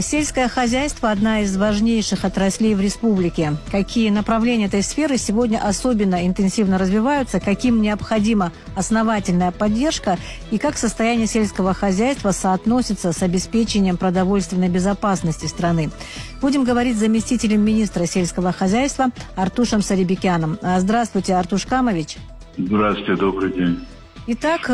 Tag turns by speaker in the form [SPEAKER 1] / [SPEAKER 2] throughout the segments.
[SPEAKER 1] Сельское хозяйство – одна из важнейших отраслей в республике. Какие направления этой сферы сегодня особенно интенсивно развиваются, каким необходима основательная поддержка и как состояние сельского хозяйства соотносится с обеспечением продовольственной безопасности страны. Будем говорить с заместителем министра сельского хозяйства Артушем Сарибикяном. Здравствуйте, Артуш Камович.
[SPEAKER 2] Здравствуйте, добрый день.
[SPEAKER 1] Итак,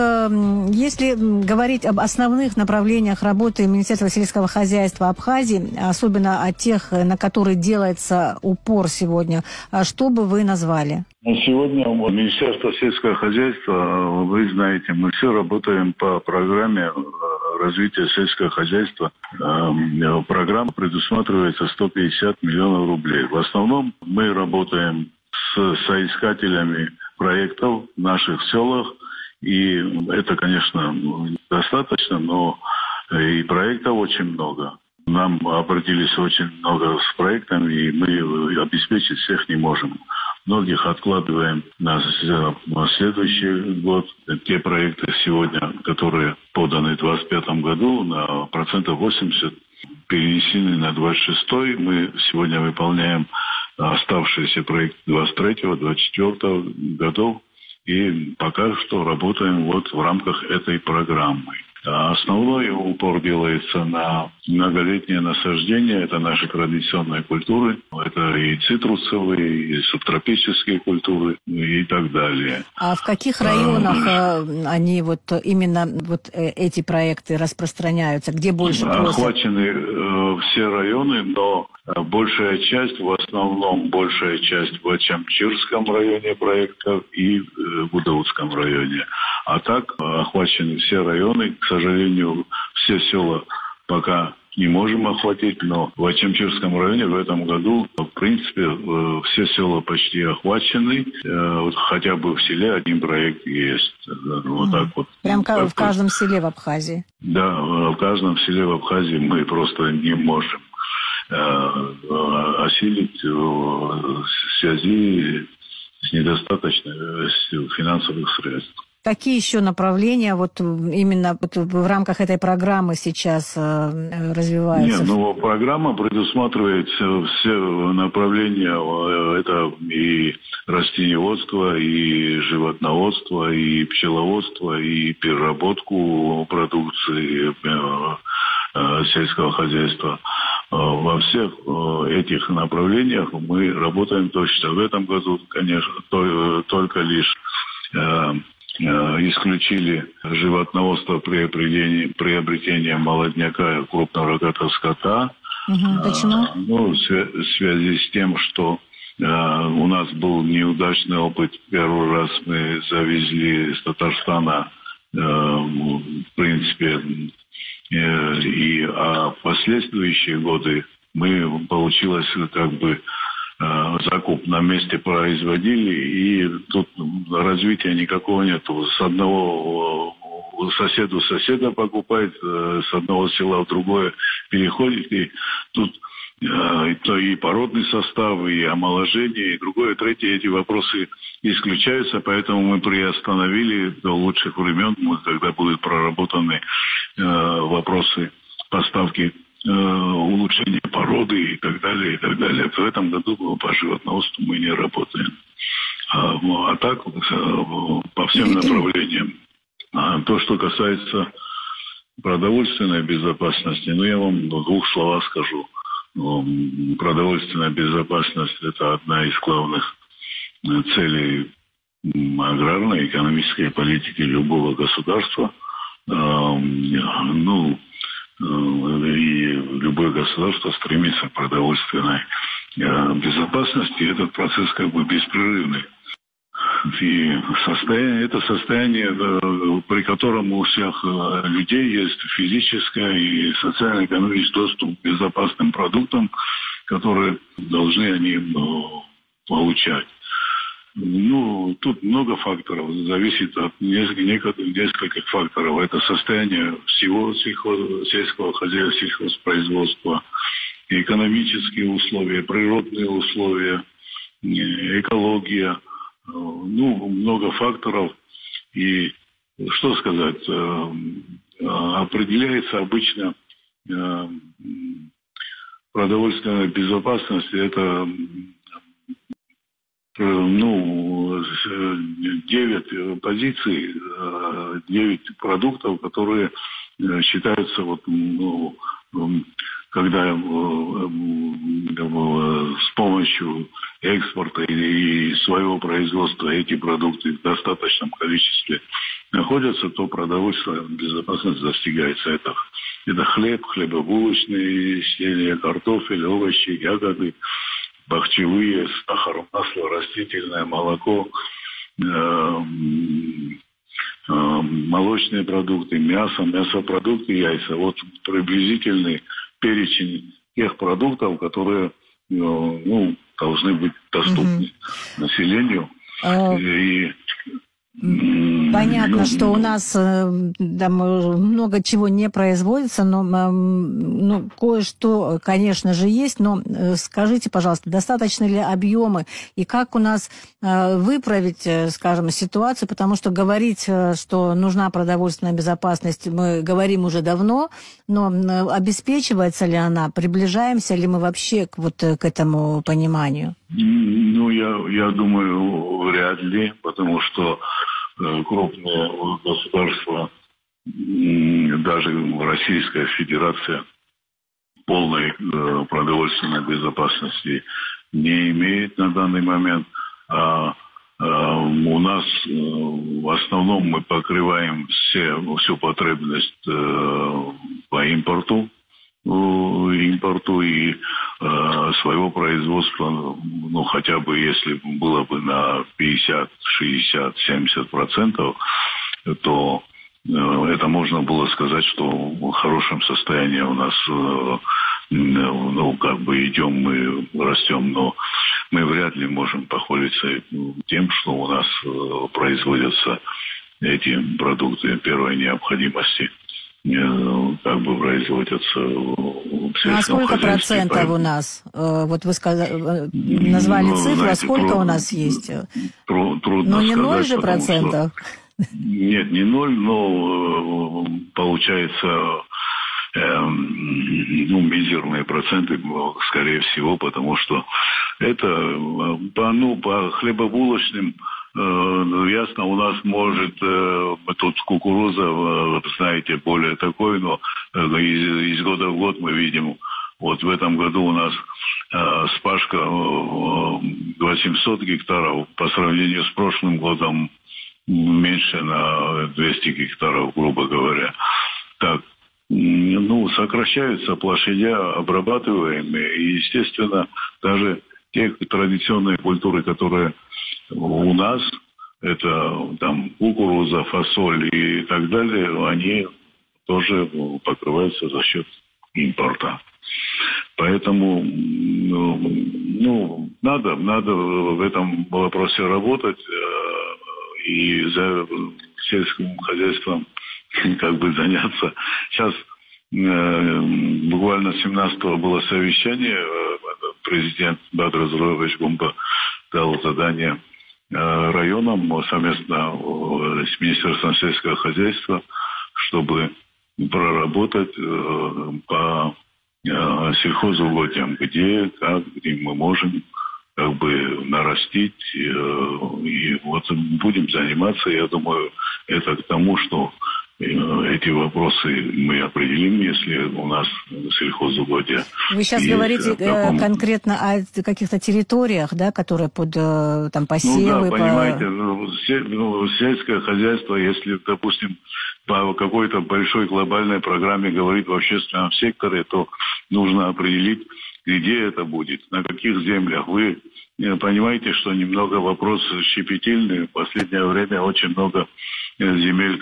[SPEAKER 1] если говорить об основных направлениях работы Министерства сельского хозяйства Абхазии, особенно о тех, на которые делается упор сегодня, что бы вы назвали?
[SPEAKER 2] Сегодня Министерство сельского хозяйства, вы знаете, мы все работаем по программе развития сельского хозяйства. Программа предусматривается 150 миллионов рублей. В основном мы работаем с соискателями проектов в наших селах. И это, конечно, достаточно, но и проектов очень много. Нам обратились очень много с проектами, и мы обеспечить всех не можем. Многих откладываем на следующий год. Те проекты сегодня, которые поданы в 2025 году, на 80% перенесены на 26-й. Мы сегодня выполняем оставшиеся проекты 23-24 годов. И пока что работаем вот в рамках этой программы. Основной упор делается на многолетнее насаждение. Это наши традиционные культуры. Это и цитрусовые, и субтропические культуры, и так далее.
[SPEAKER 1] А в каких районах они именно эти проекты распространяются? Где больше просят?
[SPEAKER 2] Охвачены все районы, но большая часть, в основном большая часть в Ачамчирском районе проектов и в Удаутском районе. А так охвачены все районы. К сожалению, все села пока не можем охватить, но в Ачамчирском районе в этом году, в принципе, все села почти охвачены. Хотя бы в селе один проект есть. Вот так вот.
[SPEAKER 1] Прям в каждом селе в Абхазии?
[SPEAKER 2] Да, в каждом селе в Абхазии мы просто не можем осилить в связи с недостаточностью финансовых средств.
[SPEAKER 1] Какие еще направления именно в рамках этой программы сейчас развиваются?
[SPEAKER 2] Программа предусматривает все направления. Это и растениеводство, и животноводство, и пчеловодство, и переработку продукции сельского хозяйства. Во всех этих направлениях мы работаем точно. В этом году, конечно, только лишь исключили животноводство при приобретении молодняка крупного рогатого скота.
[SPEAKER 1] Почему?
[SPEAKER 2] В связи с тем, что у нас был неудачный опыт. Первый раз мы завезли из Татарстана, в принципе, а последующие годы получилось закуп на месте производили, и тут развития никакого нету. С одного соседа покупает, с одного села в другое переходит, и тут и породный состав, и омоложение, и другое, третье, эти вопросы исключаются, поэтому мы приостановили до лучших времен, когда будут проработаны вопросы поставки, улучшения породы и так далее, и так далее. В этом году по животноводству мы не работаем. А так по всем направлениям. То, что касается продовольственной безопасности, я вам в двух словах скажу. Продовольственная безопасность – это одна из главных целей аграрной, экономической политики любого государства. И любое государство стремится к продовольственной безопасности. Этот процесс беспрерывный. И это состояние, при котором у всех людей есть физическое и социально-экономический доступ к безопасным продуктам, которые должны они получать. Тут много факторов, зависит от нескольких факторов. Это состояние всего сельского хозяйства, сельхозпроизводства, экономические условия, природные условия, экология. Много факторов. И что сказать, определяется обычно продовольственная безопасность – это 9 позиций, 9 продуктов, которые считаются когда с помощью экспорта и своего производства эти продукты в достаточном количестве находятся, то продовольственная безопасность достигается. Это хлеб, хлебобулочные изделия, картофель, овощи, ягоды, бахчевые, сахар, масло, растительное молоко, молочные продукты, мясо, мясопродукты, яйца. Вот приблизительный перечень тех продуктов, которые должны быть доступны населению.
[SPEAKER 1] Понятно, что у нас много чего не производится, но кое-что, конечно же, есть. Но скажите, пожалуйста, достаточно ли объемы и как у нас выправить, скажем, ситуацию, потому что говорить, что нужна продовольственная безопасность, мы говорим уже давно, но обеспечивается ли она, приближаемся ли мы вообще к этому пониманию?
[SPEAKER 2] Я думаю, вряд ли, потому что крупные государства, даже Российская Федерация, полной продовольственной безопасности не имеет на данный момент. У нас в основном мы покрываем всю потребность по импорту и своего производства, хотя бы если было бы на 50, 60, 70%, то это можно было сказать, что в хорошем состоянии у нас, идем, мы растем, но мы вряд ли можем похвалиться тем, что у нас производятся эти продукты первой необходимости. Производятся в сельском
[SPEAKER 1] А сколько
[SPEAKER 2] хозяйстве.
[SPEAKER 1] процентов у нас? Вот вы назвали цифру, а сколько у нас есть?
[SPEAKER 2] Трудно
[SPEAKER 1] не
[SPEAKER 2] сказать,
[SPEAKER 1] 0 же процентов?
[SPEAKER 2] Нет, не 0, но получается мизерные проценты, скорее всего, потому что это по хлебобулочным, ясно, у нас может тут кукуруза, знаете, более такой, но из года в год мы видим, вот в этом году у нас спашка 800 гектаров по сравнению с прошлым годом меньше на 200 гектаров, грубо говоря. Так, сокращаются площадя обрабатываемые, и, естественно, даже те традиционные культуры, которые у нас, это там кукуруза, фасоль и так далее, они тоже покрываются за счет импорта. Поэтому надо в этом вопросе работать и за сельским хозяйством заняться. Сейчас буквально 17-го было совещание, президент Бадыр Зурович Гумба дал задание районам совместно с Министерством сельского хозяйства, чтобы проработать по сельхозугодиям, где мы можем нарастить. И будем заниматься, я думаю, это к тому, что эти вопросы мы определим, если у нас сельхозугодия.
[SPEAKER 1] Вы сейчас говорите конкретно о каких-то территориях, да, которые под посевы?
[SPEAKER 2] Понимаете, сельское хозяйство, если, допустим, по какой-то большой глобальной программе говорит в общественном секторе, то нужно определить, где это будет, на каких землях. Вы понимаете, что немного вопрос щепетильный. В последнее время очень много земель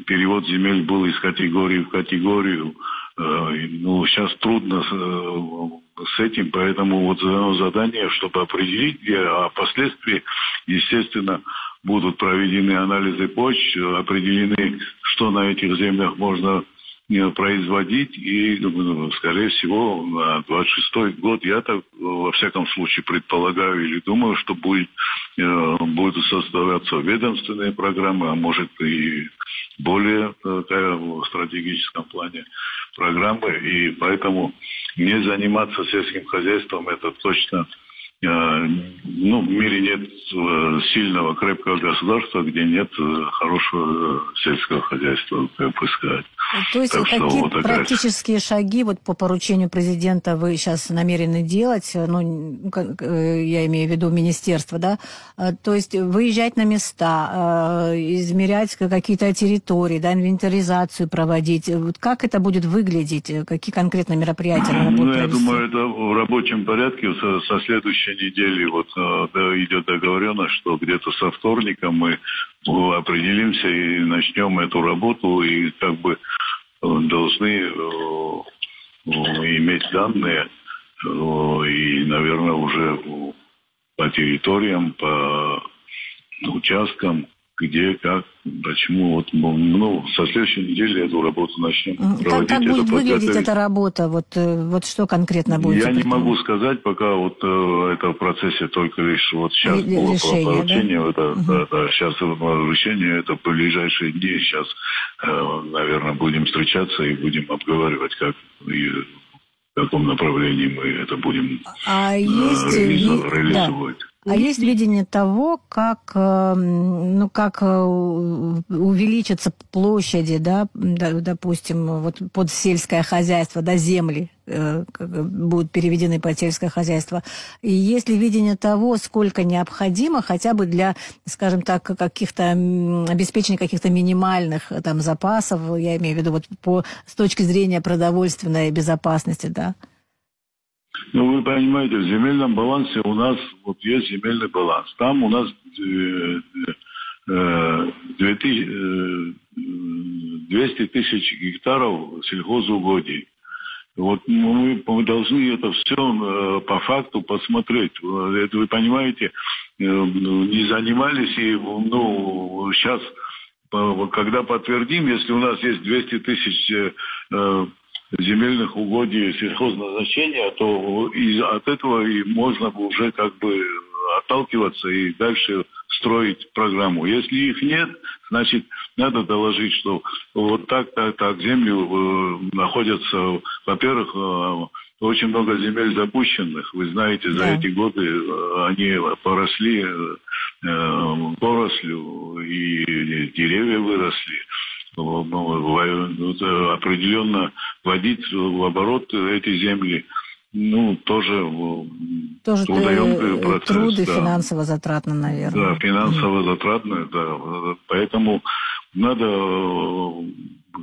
[SPEAKER 2] перевод земель был из категории в категорию. Сейчас трудно с этим, поэтому задание, чтобы определить, где, а впоследствии, естественно, будут проведены анализы почв, определены, что на этих землях можно производить, и, скорее всего, на 26-й год, я так, во всяком случае, предполагаю или думаю, что будут создаваться ведомственные программы, а может и более в стратегическом плане. программы, и поэтому не заниматься сельским хозяйством это точно. В мире нет сильного, крепкого государства, где нет хорошего сельского хозяйства, как бы сказать.
[SPEAKER 1] То есть какие практические шаги по поручению президента вы сейчас намерены делать? Я имею в виду министерство, да? То есть выезжать на места, измерять какие-то территории, да, инвентаризацию проводить. Как это будет выглядеть? Какие конкретно мероприятия надо будет провести?
[SPEAKER 2] Я думаю, это в рабочем порядке со следующей недели идет договоренность, что где-то со вторника мы определимся и начнем эту работу, и как бы должны иметь данные и, наверное, уже по территориям, по участкам, где, как, почему. Со следующей недели эту работу начнем проводить.
[SPEAKER 1] Как будет выглядеть эта работа? Что конкретно будет?
[SPEAKER 2] Я не могу сказать, пока это в процессе только лишь сейчас было поручение. Да? Сейчас решение, это в ближайшие дни. Сейчас, наверное, будем встречаться и будем обговаривать, как и в каком направлении мы это будем реализовывать.
[SPEAKER 1] А есть видение того, как увеличатся площади, да, допустим, под сельское хозяйство, да, земли будут переведены под сельское хозяйство. И есть ли видение того, сколько необходимо хотя бы для, скажем так, обеспечения каких-то минимальных там запасов, я имею в виду с точки зрения продовольственной безопасности, да?
[SPEAKER 2] Вы понимаете, в земельном балансе у нас есть земельный баланс. Там у нас 200 тысяч гектаров сельхозугодий. Мы должны это все по факту посмотреть. Это, вы понимаете, не занимались и сейчас, когда подтвердим, если у нас есть 200 тысяч земельных угодий сельхозназначения, то от этого и можно уже как бы отталкиваться и дальше строить программу. Если их нет, значит, надо доложить, что так земли находятся, во-первых, очень много земель запущенных. Вы знаете, за эти годы они поросли порослью, и деревья выросли. Определенно вводить в оборот эти земли, тоже трудоемкий процесс.
[SPEAKER 1] Труд и финансово затратно, наверное.
[SPEAKER 2] Да, финансово затратно, да. Поэтому надо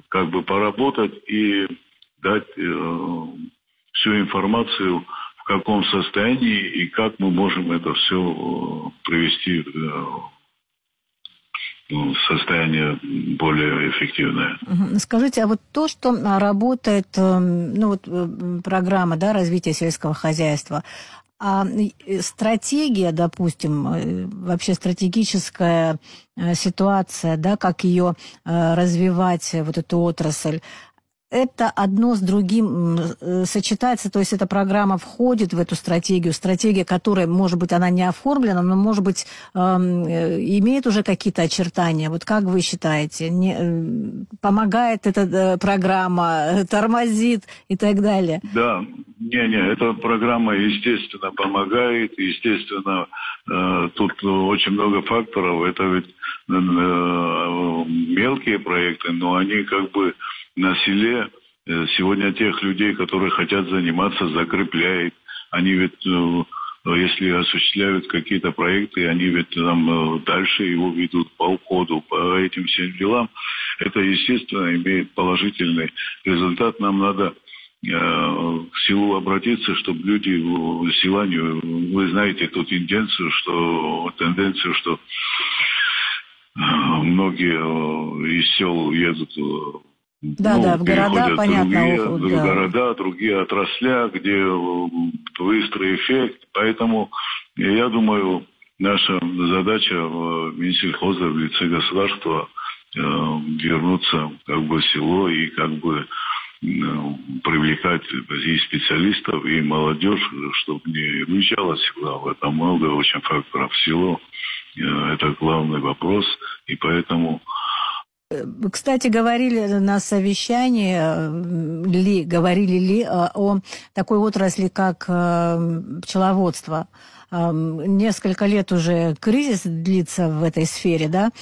[SPEAKER 2] как бы поработать и дать всю информацию, в каком состоянии и как мы можем это все привести в состояние более эффективное.
[SPEAKER 1] Скажите, а то, что работает, программа, да, развития сельского хозяйства, а стратегия, допустим, вообще стратегическая ситуация, да, как ее развивать, эту отрасль, это одно с другим сочетается, то есть эта программа входит в эту стратегию, стратегия, которая, может быть, она не оформлена, но, может быть, имеет уже какие-то очертания. Как вы считаете, помогает эта программа, тормозит и так далее?
[SPEAKER 2] Да, эта программа, естественно, помогает, естественно, тут очень много факторов, это ведь мелкие проекты, но они как бы на селе сегодня тех людей, которые хотят заниматься, закрепляет. Они ведь, если осуществляют какие-то проекты, они ведь там дальше его ведут по уходу, по этим всем делам. Это, естественно, имеет положительный результат. Нам надо к селу обратиться, чтобы люди села не... Вы знаете эту тенденцию, что многие из сел едут...
[SPEAKER 1] в города, понятно.
[SPEAKER 2] В города, другие отрасля, где быстрый эффект. Поэтому, я думаю, наша задача в Минсельхоза, в лице государства, вернуться как бы в село и как бы привлекать и специалистов, и молодежь, чтобы не уезжала села. В этом много очень факторов. Село – это главный вопрос, и поэтому
[SPEAKER 1] Кстати, говорили на совещании, говорили ли о такой отрасли, как пчеловодство? Несколько лет уже кризис длится в этой сфере, да?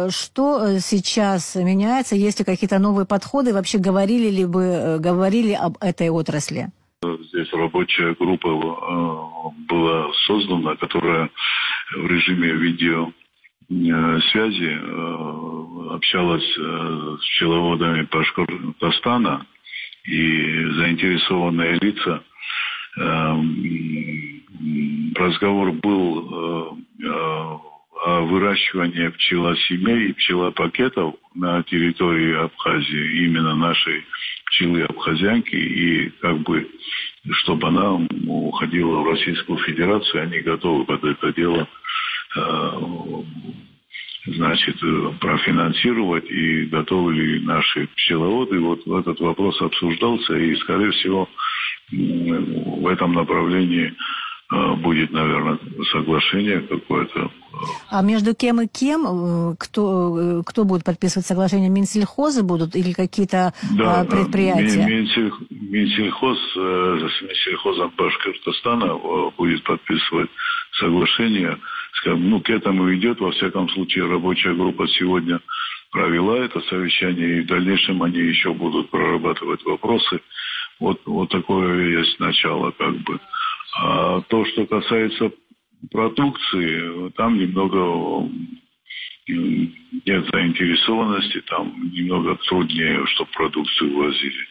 [SPEAKER 1] Что сейчас меняется? Есть ли какие-то новые подходы? Вообще говорили об этой отрасли?
[SPEAKER 2] Здесь рабочая группа была создана, которая в режиме видеосвязи общалась с пчеловодами Башкортостана, и заинтересованные лица. Разговор был о выращивании пчелосемей и пчелопакетов на территории Абхазии, именно нашей пчелы-абхазянки, и чтобы она уходила в Российскую Федерацию, они готовы под это дело профинансировать, и готовы ли наши пчеловоды. Вот этот вопрос обсуждался, и, скорее всего, в этом направлении будет, наверное, соглашение какое-то.
[SPEAKER 1] А между кем и кем? Кто будет подписывать соглашение? Минсельхозы будут или какие-то предприятия?
[SPEAKER 2] Минсельхоз с Минсельхозом Башкортостана будет подписывать соглашение. К этому идет, во всяком случае, рабочая группа сегодня провела это совещание, и в дальнейшем они еще будут прорабатывать вопросы. Вот такое есть начало, А то, что касается продукции, там немного нет заинтересованности, там немного труднее, чтобы продукцию возили.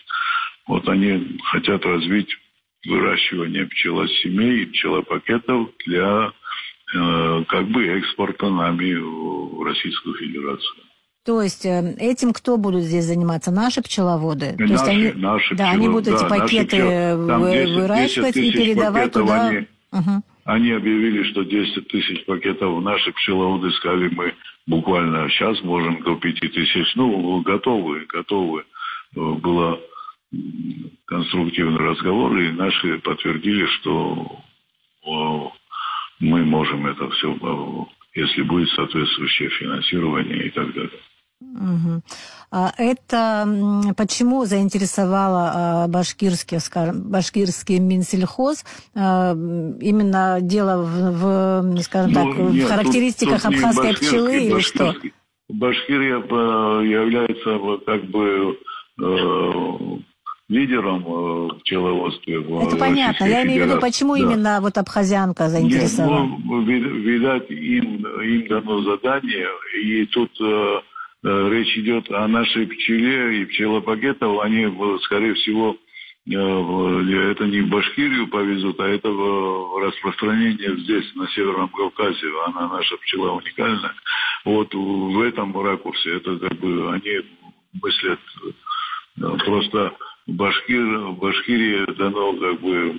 [SPEAKER 2] Вот они хотят развить выращивание пчелосемей и пчелопакетов для экспорта нами в Российскую Федерацию.
[SPEAKER 1] То есть этим кто будут здесь заниматься? Наши пчеловоды?
[SPEAKER 2] Наши пчеловоды.
[SPEAKER 1] Они будут эти пакеты выращивать и передавать туда?
[SPEAKER 2] Они объявили, что 10 тысяч пакетов. Наши пчеловоды сказали, мы буквально сейчас можем до 5 тысяч. Готовы. Был конструктивный разговор, и наши подтвердили, что мы можем это все, если будет соответствующее финансирование и так далее.
[SPEAKER 1] Угу. Это почему заинтересовало башкирский Минсельхоз? Именно дело в характеристиках абхазской пчелы или что?
[SPEAKER 2] Башкирия является лидером пчеловодства.
[SPEAKER 1] Это понятно. Я имею в виду, почему именно абхазянка заинтересована?
[SPEAKER 2] Видать, им дано задание, и тут речь идет о нашей пчеле и пчелопакетов. Они, скорее всего, это не в Башкирию повезут, а это распространение здесь, на Северном Кавказе. Она, наша пчела, уникальна. Вот в этом ракурсе. Это они мыслят просто... В Башкирии дано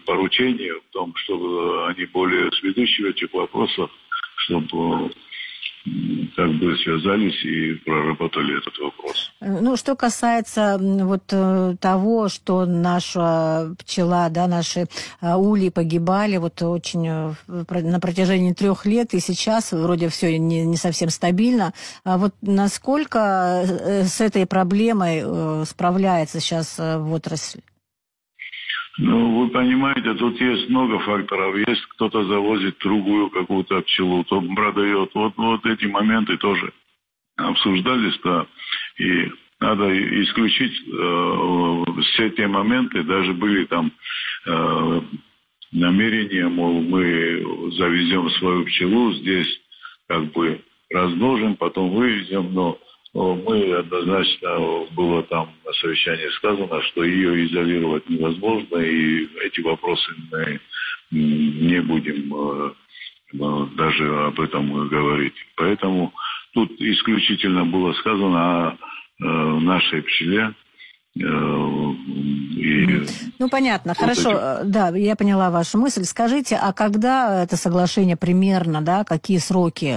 [SPEAKER 2] поручение в том, чтобы они более сведущие в этих вопросах, чтобы связались и проработали этот вопрос.
[SPEAKER 1] Что касается того, что наша пчела, наши ульи погибали очень на протяжении 3 лет, и сейчас вроде все не совсем стабильно. Насколько с этой проблемой справляется сейчас отрасль?
[SPEAKER 2] Вы понимаете, тут есть много факторов. Есть кто-то завозит другую какую-то пчелу, кто продает. Вот эти моменты тоже обсуждались, и надо исключить все те моменты. Даже были там намерения, мол, мы завезем свою пчелу, здесь размножим, потом вывезем, но мы однозначно, было там на совещании сказано, что ее изолировать невозможно, и эти вопросы мы не будем даже об этом говорить. Поэтому тут исключительно было сказано о нашей пчеле.
[SPEAKER 1] Понятно, хорошо. Да, я поняла вашу мысль. Скажите, а когда это соглашение примерно, какие сроки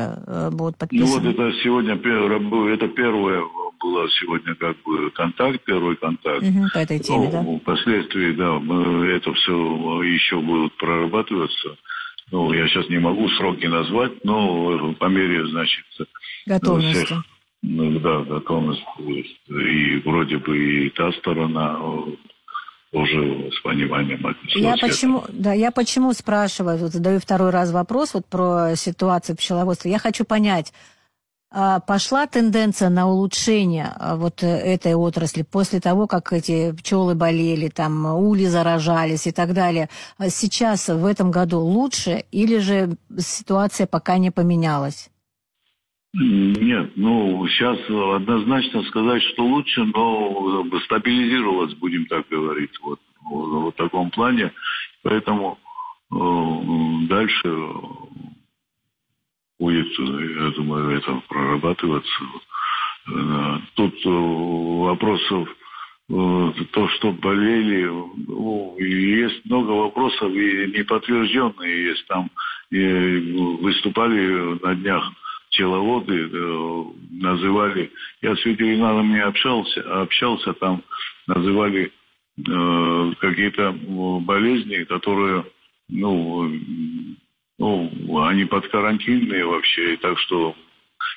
[SPEAKER 1] будут подписаны?
[SPEAKER 2] Это сегодня это первое было сегодня контакт, первый контакт.
[SPEAKER 1] По этой теме,
[SPEAKER 2] Впоследствии, это все еще будет прорабатываться. Я сейчас не могу сроки назвать, но по мере,
[SPEAKER 1] готовности.
[SPEAKER 2] Ну, да, готовность есть. И вроде бы и та сторона тоже с пониманием отнеслась.
[SPEAKER 1] Я почему спрашиваю, вот задаю второй раз вопрос вот про ситуацию пчеловодства. Я хочу понять, пошла тенденция на улучшение вот этой отрасли после того, как эти пчелы болели, там ульи заражались и так далее. Сейчас, в этом году, лучше или же ситуация пока не поменялась?
[SPEAKER 2] Нет, сейчас однозначно сказать, что лучше, но стабилизировалась, будем так говорить, вот в таком плане. Поэтому дальше будет, я думаю, это прорабатываться. Тут вопросов, то, что болели, есть много вопросов и неподтвержденные есть. Там выступали на днях пчеловоды, называли, я с ветеринарами общался, там называли какие-то болезни, которые, они подкарантинные вообще, и так что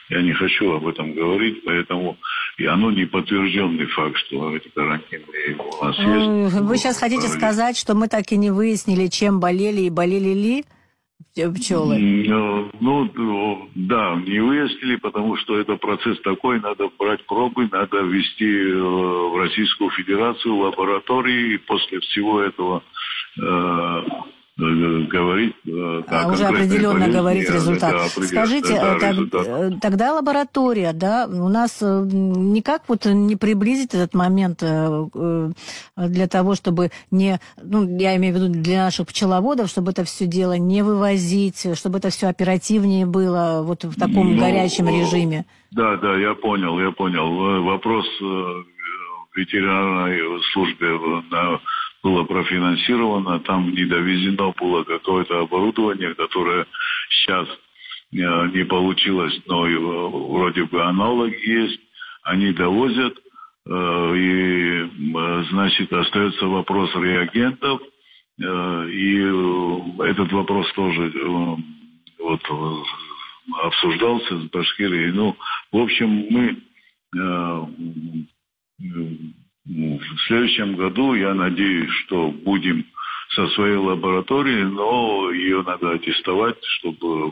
[SPEAKER 2] я не хочу об этом говорить, поэтому и оно не подтвержденный факт, что эти карантинные у нас есть.
[SPEAKER 1] Вы сейчас хотите сказать, что мы так и не выяснили, чем болели и болели ли пчелы?
[SPEAKER 2] Да, не выяснили, потому что это процесс такой, надо брать пробы, надо ввести в Российскую Федерацию лаборатории, и после всего этого говорить...
[SPEAKER 1] уже определенно говорить результат. Скажите, тогда лаборатория, да, у нас никак вот не приблизить этот момент для того, чтобы не... я имею в виду для наших пчеловодов, чтобы это все дело не вывозить, чтобы это все оперативнее было вот в таком горячем режиме.
[SPEAKER 2] Да, я понял. Вопрос в ветеринарной службе было профинансировано, там не довезено было какое-то оборудование, которое сейчас не получилось, но вроде бы аналог есть, они довозят, и, значит, остается вопрос реагентов, и этот вопрос тоже обсуждался с Башкирией. В общем, мы в следующем году, я надеюсь, что будем со своей лабораторией, но ее надо аттестовать, чтобы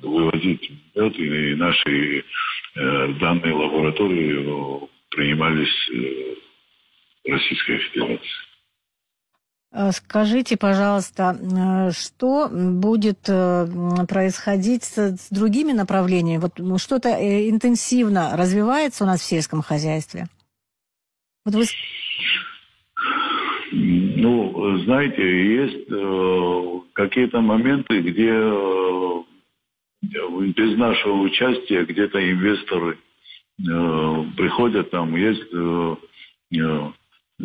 [SPEAKER 2] вывозить мед, и наши данные лаборатории принимались в Российской Федерации.
[SPEAKER 1] Скажите, пожалуйста, что будет происходить с другими направлениями? Вот что-то интенсивно развивается у нас в сельском хозяйстве? Вот вы...
[SPEAKER 2] знаете, есть какие-то моменты, где без нашего участия где-то инвесторы приходят, там есть...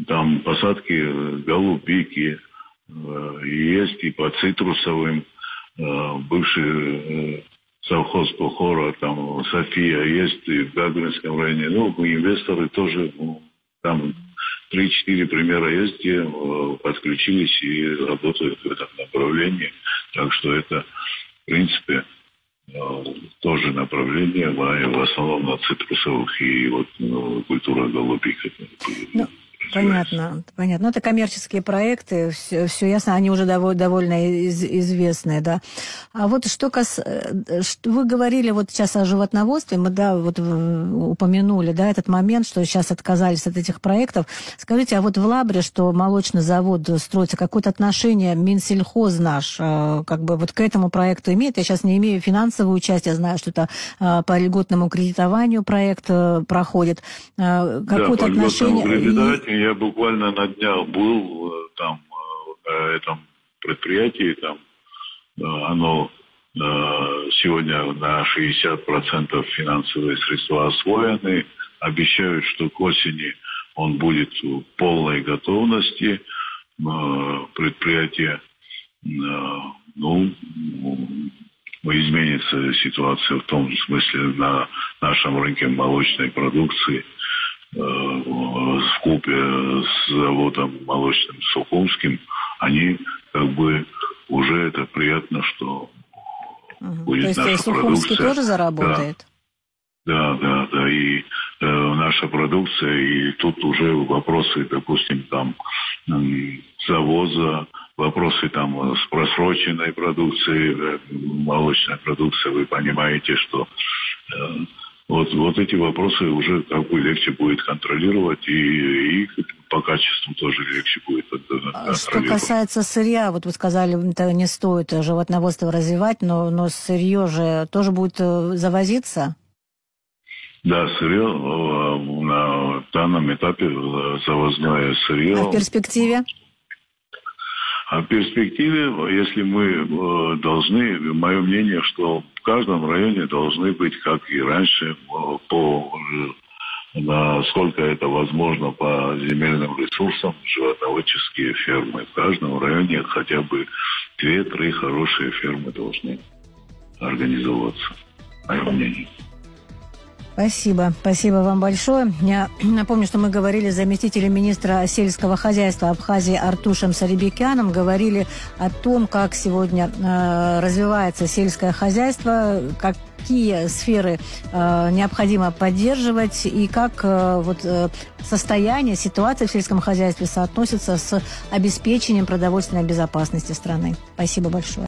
[SPEAKER 2] Там посадки голубики, есть и по цитрусовым, бывший совхоз Пухора, там София, есть и в Гагаринском районе. Инвесторы тоже, там 3-4 примера есть, где подключились и работают в этом направлении. Так что это, в принципе, тоже направление, в основном на цитрусовых и культура голубика.
[SPEAKER 1] Понятно. Это коммерческие проекты, все ясно, они уже довольно известные, да. А вот вы говорили вот сейчас о животноводстве, мы, упомянули, этот момент, что сейчас отказались от этих проектов. Скажите, а вот в Лабре, что молочный завод строится, какое-то отношение Минсельхоз наш, к этому проекту имеет? Я сейчас не имею финансовую часть, я знаю, что это по льготному кредитованию проект проходит. Какое-то отношение...
[SPEAKER 2] Я буквально на днях был там на этом предприятии, там оно сегодня на 60% финансовые средства освоены. Обещают, что к осени он будет в полной готовности. Предприятие, изменится ситуация в том смысле на нашем рынке молочной продукции. Вкупе с заводом молочным Сухумским, они уже это приятно, что будет
[SPEAKER 1] То
[SPEAKER 2] наша
[SPEAKER 1] есть Сухумский
[SPEAKER 2] продукция.
[SPEAKER 1] тоже заработает?
[SPEAKER 2] Да, и наша продукция, и тут уже вопросы, допустим, там завоза, вопросы там с просроченной продукцией, молочной продукции, вы понимаете, что вот эти вопросы уже как бы легче будет контролировать, и по качеству тоже легче будет контролировать.
[SPEAKER 1] Что касается сырья, вот вы сказали, это не стоит животноводство развивать, но сырье же тоже будет завозиться?
[SPEAKER 2] Да, сырье на данном этапе завозное сырье.
[SPEAKER 1] А в перспективе?
[SPEAKER 2] А в перспективе, если мы должны, мое мнение, что в каждом районе должны быть, как и раньше, насколько это возможно по земельным ресурсам, животноводческие фермы. В каждом районе хотя бы 2-3 хорошие фермы должны организоваться, мое мнение.
[SPEAKER 1] Спасибо вам большое. Я напомню, что мы говорили с заместителем министра сельского хозяйства Абхазии Артушем Сарибекяном, говорили о том, как сегодня развивается сельское хозяйство, какие сферы необходимо поддерживать и как состояние, ситуация в сельском хозяйстве соотносится с обеспечением продовольственной безопасности страны. Спасибо большое.